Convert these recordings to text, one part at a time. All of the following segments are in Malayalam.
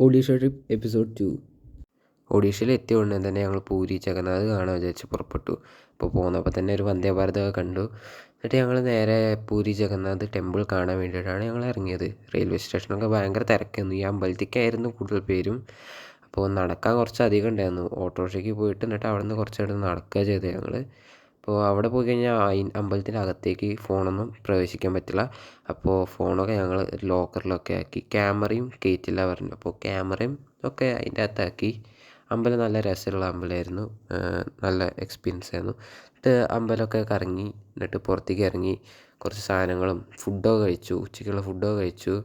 Odisha trip episode 2. ഒഡീഷയിൽ എത്തിയ ഉടനെ തന്നെ ഞങ്ങൾ പൂരി ജഗന്നാഥ് കാണാൻ വിചാരിച്ച് പുറപ്പെട്ടു. അപ്പോൾ പോന്നപ്പോൾ തന്നെ ഒരു വന്ദേ ഭാരതൊക്കെ കണ്ടു. എന്നിട്ട് ഞങ്ങൾ നേരെ പൂരി ജഗന്നാഥ് ടെമ്പിൾ കാണാൻ വേണ്ടിയിട്ടാണ് ഞങ്ങൾ ഇറങ്ങിയത്. റെയിൽവേ സ്റ്റേഷനൊക്കെ ഭയങ്കര തിരക്കായിരുന്നു. ഈ അമ്പലത്തിലേക്കായിരുന്നു കൂടുതൽ പേരും. അപ്പോൾ നടക്കാൻ കുറച്ച് അധികം ഉണ്ടായിരുന്നു. ഓട്ടോറിക്ഷയ്ക്ക് പോയിട്ട് എന്നിട്ട് അവിടെ നിന്ന് കുറച്ച് നടക്കുക ചെയ്തത് ഞങ്ങൾ. അപ്പോൾ അവിടെ പോയി കഴിഞ്ഞാൽ അമ്പലത്തിൻ്റെ അകത്തേക്ക് ഫോണൊന്നും പ്രവേശിക്കാൻ പറ്റില്ല. അപ്പോൾ ഫോണൊക്കെ ഞങ്ങൾ ലോക്കറിലൊക്കെ ആക്കി, ക്യാമറയും കയറ്റില്ല പറഞ്ഞു. അപ്പോൾ ക്യാമറയും ഒക്കെ അതിൻ്റെ അകത്താക്കി. അമ്പലം നല്ല രസമുള്ള അമ്പലമായിരുന്നു, നല്ല എക്സ്പീരിയൻസ് ആയിരുന്നു. എന്നിട്ട് അമ്പലമൊക്കെ കറങ്ങി, എന്നിട്ട് പുറത്തേക്ക് ഇറങ്ങി കുറച്ച് സാധനങ്ങളും ഫുഡൊക്കെ കഴിച്ചു, ഉച്ചയ്ക്കുള്ള ഫുഡൊക്കെ കഴിച്ചു.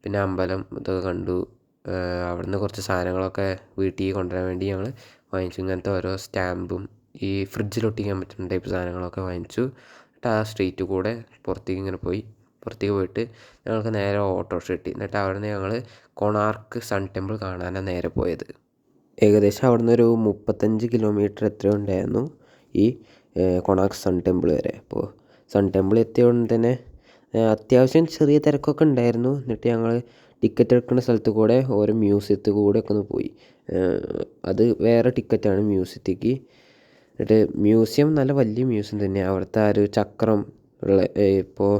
പിന്നെ അമ്പലം ഇതൊക്കെ കണ്ടു. അവിടുന്ന് കുറച്ച് സാധനങ്ങളൊക്കെ വീട്ടിൽ കൊണ്ടുവരാൻ വേണ്ടി ഞങ്ങൾ വാങ്ങിച്ചു. ഇങ്ങനത്തെ ഓരോ സ്റ്റാമ്പും ഈ ഫ്രിഡ്ജിലൊട്ടിക്കാൻ പറ്റുന്ന ടൈപ്പ് സാധനങ്ങളൊക്കെ വാങ്ങിച്ചു. എന്നിട്ട് ആ സ്ട്രീറ്റ് കൂടെ പുറത്തേക്ക് പോയിട്ട് ഞങ്ങൾക്ക് നേരെ ഓട്ടോറിക്ഷ കിട്ടി. എന്നിട്ട് അവിടെ നിന്ന് ഞങ്ങൾ കൊണാർക്ക് സൺ ടെമ്പിൾ കാണാനാണ് നേരെ പോയത്. ഏകദേശം അവിടെ നിന്ന് ഒരു 35 കിലോമീറ്റർ എത്രയോ ഉണ്ടായിരുന്നു ഈ കൊണാർക്ക് സൺ ടെമ്പിൾ വരെ. അപ്പോൾ സൺ ടെമ്പിൾ എത്തിയതുകൊണ്ട് തന്നെ അത്യാവശ്യം ചെറിയ തിരക്കൊക്കെ ഉണ്ടായിരുന്നു. എന്നിട്ട് ഞങ്ങൾ ടിക്കറ്റ് എടുക്കുന്ന സ്ഥലത്ത് കൂടെ ഓരോ മ്യൂസിയത്തിൽ കൂടെ ഒക്കെ ഒന്ന് പോയി. അത് വേറെ ടിക്കറ്റാണ് മ്യൂസിയത്തേക്ക്. എന്നിട്ട് മ്യൂസിയം നല്ല വലിയ മ്യൂസിയം തന്നെയാണ്. അവിടുത്തെ ആ ഒരു ചക്രം ഉള്ള, ഇപ്പോൾ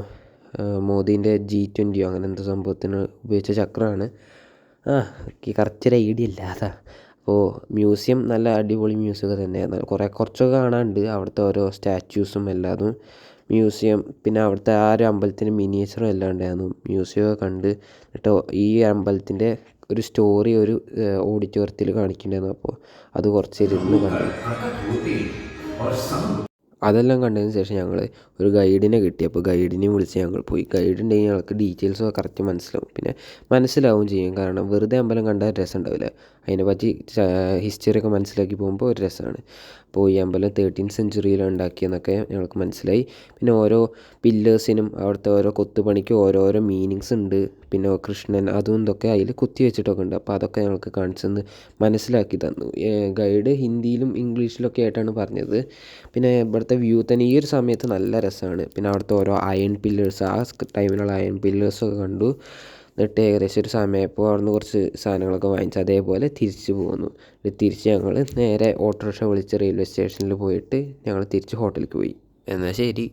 മോദീൻ്റെ G20 അങ്ങനെ എന്തോ സംഭവത്തിന് ഉപയോഗിച്ച ചക്രമാണ്. എനിക്ക് കറക്റ്റ് ഒരു ഐഡിയ ഇല്ല അതാ. അപ്പോൾ മ്യൂസിയം നല്ല അടിപൊളി മ്യൂസിയമൊക്കെ തന്നെയാണ്. കുറച്ചൊക്കെ കാണാനുണ്ട്. അവിടുത്തെ ഓരോ സ്റ്റാച്യൂസും എല്ലാതും മ്യൂസിയം, പിന്നെ അവിടുത്തെ ആ ഒരു അമ്പലത്തിൻ്റെ മിനിയേച്ചറും എല്ലാം ഉണ്ടായിരുന്നു. മ്യൂസിയമൊക്കെ കണ്ട് എന്നിട്ട് ഈ അമ്പലത്തിൻ്റെ ഒരു സ്റ്റോറി ഒരു ഓഡിറ്റോറിയത്തിൽ കാണിക്കുന്നുണ്ടായിരുന്നു. അപ്പോൾ അത് കുറച്ച് ഇരുന്ന് കണ്ടു. അതെല്ലാം കണ്ടതിന് ശേഷം ഞങ്ങൾ ഒരു ഗൈഡിനെ കിട്ടി. അപ്പോൾ ഗൈഡിനെയും വിളിച്ച് ഞങ്ങൾ പോയി. ഗൈഡ് ഉണ്ടെങ്കിൽ ഞങ്ങൾക്ക് ഡീറ്റെയിൽസൊക്കെ കറക്റ്റ് മനസ്സിലാവും, പിന്നെ മനസ്സിലാവും ചെയ്യും. കാരണം വെറുതെ അമ്പലം കണ്ടാൽ രസം ഉണ്ടാവില്ല. അതിനെപ്പറ്റി ഹിസ്റ്ററിയൊക്കെ മനസ്സിലാക്കി പോകുമ്പോൾ ഒരു രസമാണ്. അപ്പോൾ ഈ അമ്പലം 13th സെഞ്ച്വറിയിലാണ് ഉണ്ടാക്കിയെന്നൊക്കെ ഞങ്ങൾക്ക് മനസ്സിലായി. പിന്നെ ഓരോ പില്ലേഴ്സിനും അവിടുത്തെ ഓരോ കൊത്തുപണിക്കും ഓരോരോ മീനിങ്സ് ഉണ്ട്. പിന്നെ കൃഷ്ണൻ അതും ഇതൊക്കെ അതിൽ കുത്തി വെച്ചിട്ടൊക്കെ ഉണ്ട്. അപ്പോൾ അതൊക്കെ ഞങ്ങൾക്ക് കാണിച്ചു തന്ന് മനസ്സിലാക്കി തന്നു. ഗൈഡ് ഹിന്ദിയിലും ഇംഗ്ലീഷിലൊക്കെ ആയിട്ടാണ് പറഞ്ഞത്. പിന്നെ ഇവിടുത്തെ വ്യൂ തന്നെ ഈ ഒരു സമയത്ത് നല്ല രസമാണ്. പിന്നെ അവിടുത്തെ ഓരോ അയൺ പില്ലേഴ്സ്, ആ ടൈമിലുള്ള അയൺ പില്ലേഴ്സൊക്കെ കണ്ടു. എന്നിട്ട് ഏകദേശം ഒരു സമയപ്പോൾ അവിടെ നിന്ന് കുറച്ച് സാധനങ്ങളൊക്കെ വാങ്ങിച്ച് അതേപോലെ തിരിച്ചു പോന്നു. തിരിച്ച് ഞങ്ങൾ നേരെ ഓട്ടോറിക്ഷ വിളിച്ച് റെയിൽവേ സ്റ്റേഷനിൽ പോയിട്ട് ഞങ്ങൾ തിരിച്ച് ഹോട്ടലിലേക്ക് പോയി. എന്നാൽ ശരി.